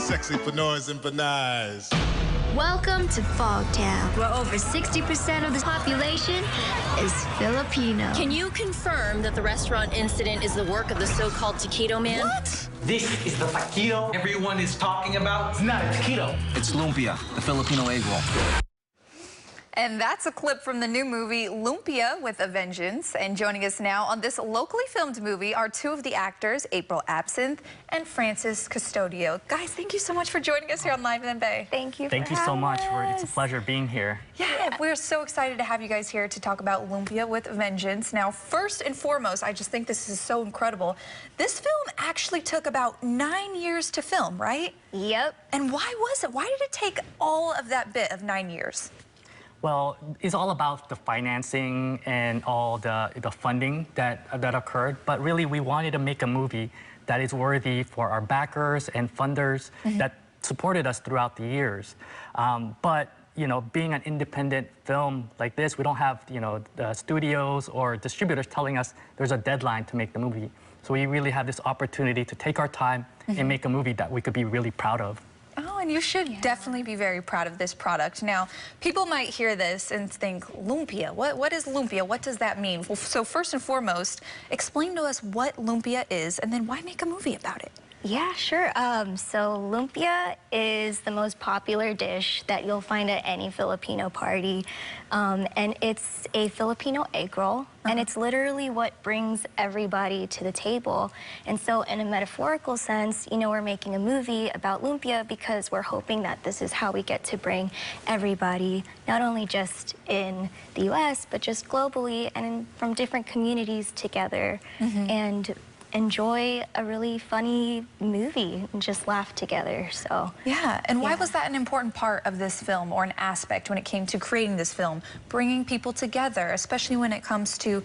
sexypreneurs and panais. Welcome to Fogtown, where over 60% of the population is Filipino. Can you confirm that the restaurant incident is the work of the so-called taquito man? What? This is the taquito everyone is talking about. It's not a taquito. It's lumpia, the Filipino egg roll. And that's a clip from the new movie Lumpia with a Vengeance. And joining us now on this locally filmed movie are two of the actors, April Absynth and Francis Custodio. Guys, thank you so much for joining us here on Live in the Bay. Thank you. Thank you so much. It's a pleasure being here. Yeah, we're so excited to have you guys here to talk about Lumpia with a Vengeance. Now, first and foremost, I just think this is so incredible. This film actually took about 9 years to film, right? Yep. And why was it? Why did it take all of that bit of 9 years? Well, it's all about the financing and all the funding that occurred. But really, we wanted to make a movie that is worthy for our backers and funders that supported us throughout the years. But you know, being an independent film like this, we don't have the studios or distributors telling us there's a deadline to make the movie. So we really have this opportunity to take our time and make a movie that we could be really proud of. Oh, and you should definitely be very proud of this product. Now, people might hear this and think, Lumpia, what is Lumpia? What does that mean? Well, so first and foremost, explain to us what Lumpia is, and then why make a movie about it? Yeah, sure. So lumpia is the most popular dish that you'll find at any Filipino party. And it's a Filipino egg roll. And it's literally what brings everybody to the table. And so in a metaphorical sense, you know, we're making a movie about lumpia because we're hoping that this is how we get to bring everybody, not only just in the US, but just globally and from different communities together. And enjoy a really funny movie and just laugh together. So yeah, and why was that an important part of this film, or an aspect when it came to creating this film, bringing people together, especially when it comes to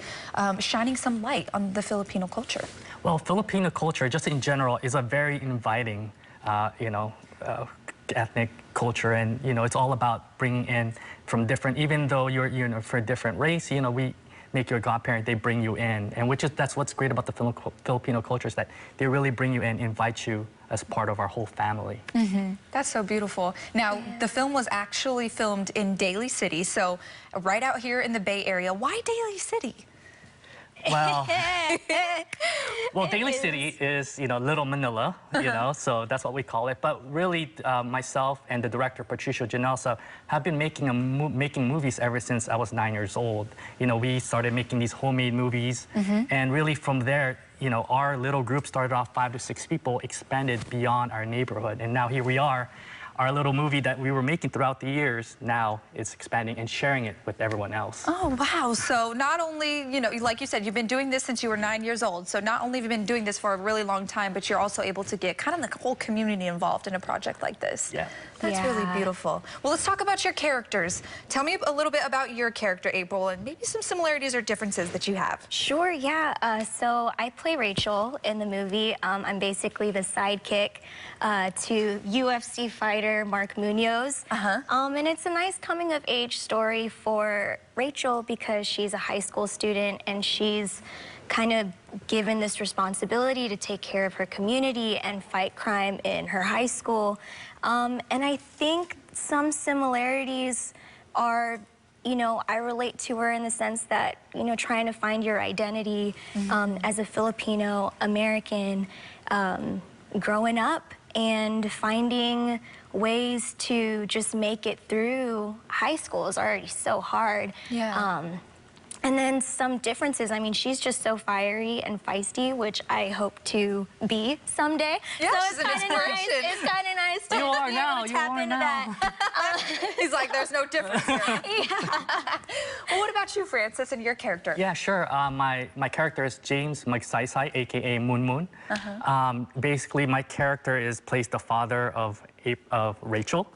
shining some light on the Filipino culture? Well, Filipino culture, just in general, is a very inviting, ethnic culture, and it's all about bringing in from different, even though you're for a different race, we make you a godparent, they bring you in. And that's what's great about the Filipino culture, is that they really bring you in, invite you as part of our whole family. That's so beautiful. Now, the film was actually filmed in Daly City, so right out here in the Bay Area. Why Daly City? Well, Daly City is, Little Manila, so that's what we call it. But really, myself and the director, Patricio Janelsa, have been making movies ever since I was 9 years old. We started making these homemade movies, and really from there, our little group started off 5 to 6 people, expanded beyond our neighborhood, and now here we are. Our little movie that we were making throughout the years, now it's expanding and sharing it with everyone else. Oh, wow. So not only, like you said, you've been doing this since you were 9 years old. So not only have you been doing this for a really long time, but you're also able to get kind of the whole community involved in a project like this. Yeah. That's really beautiful. Well, let's talk about your characters. Tell me a little bit about your character, April, and maybe some similarities or differences that you have. Sure, yeah. So I play Rachel in the movie. I'm basically the sidekick to UFC fighter Mark Munoz. And it's a nice coming-of-age story for Rachel because she's a high school student and she's kind of given this responsibility to take care of her community and fight crime in her high school. And I think some similarities are, I relate to her in the sense that, trying to find your identity as a Filipino American, growing up and finding ways to just make it through high school is already so hard. And then some differences. I mean, she's just so fiery and feisty, which I hope to be someday. Yeah, so she's an inspiration. It's kind of nice to you are be now. able to tap into that. He's like, there's no difference here. Well, what about you, Francis, and your character? Yeah, sure. My character is James Magsaysay, a.k.a. Moon Moon. Basically, my character plays the father of Rachel.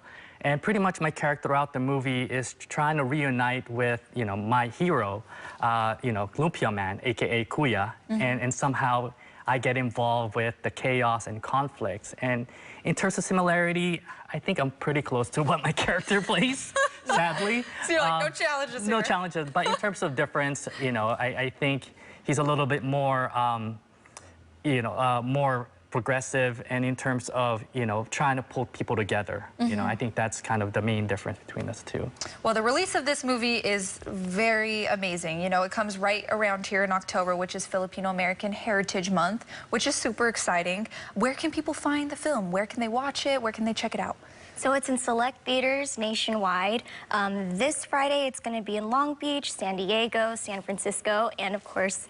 And pretty much my character throughout the movie is trying to reunite with, my hero, Lumpia Man, a.k.a. Kuya. And somehow I get involved with the chaos and conflicts. And in terms of similarity, I think I'm pretty close to what my character plays, sadly. So you're like, no challenges here. No challenges. But in terms of difference, I think he's a little bit more, more progressive and in terms of, you know, trying to pull people together. You know, I think that's kind of the main difference between us two. Well, the release of this movie is very amazing. You know, it comes right around here in October, which is Filipino American Heritage Month, which is super exciting. Where can people find the film? Where can they watch it? Where can they check it out? So it's in select theaters nationwide. This Friday, it's going to be in Long Beach, San Diego, San Francisco, and of course,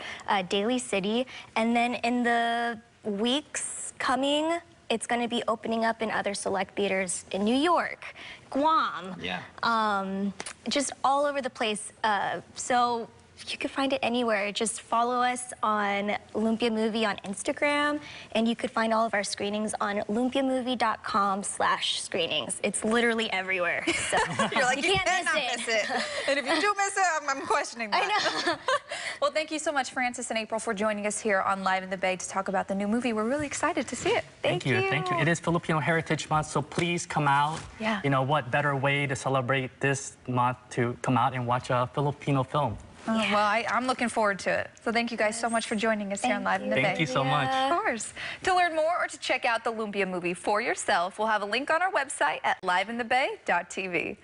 Daly City. And then in the weeks coming, it's going to be opening up in other select theaters in New York, Guam, just all over the place. So you can find it anywhere. Just follow us on Lumpia Movie on Instagram, and you could find all of our screenings on lumpiamovie.com/screenings. It's literally everywhere. So You're like, you can't miss it. And if you do miss it, I'm questioning that. I know. Well, thank you so much, Francis and April, for joining us here on Live in the Bay to talk about the new movie. We're really excited to see it. Thank you. Thank you. It is Filipino Heritage Month, so please come out. Yeah. You know, what better way to celebrate this month to come out and watch a Filipino film? Well, I'm looking forward to it. So thank you guys so much for joining us here on Live in the Bay. Thank you so much. Of course. To learn more or to check out the Lumpia movie for yourself, we'll have a link on our website at liveinthebay.tv.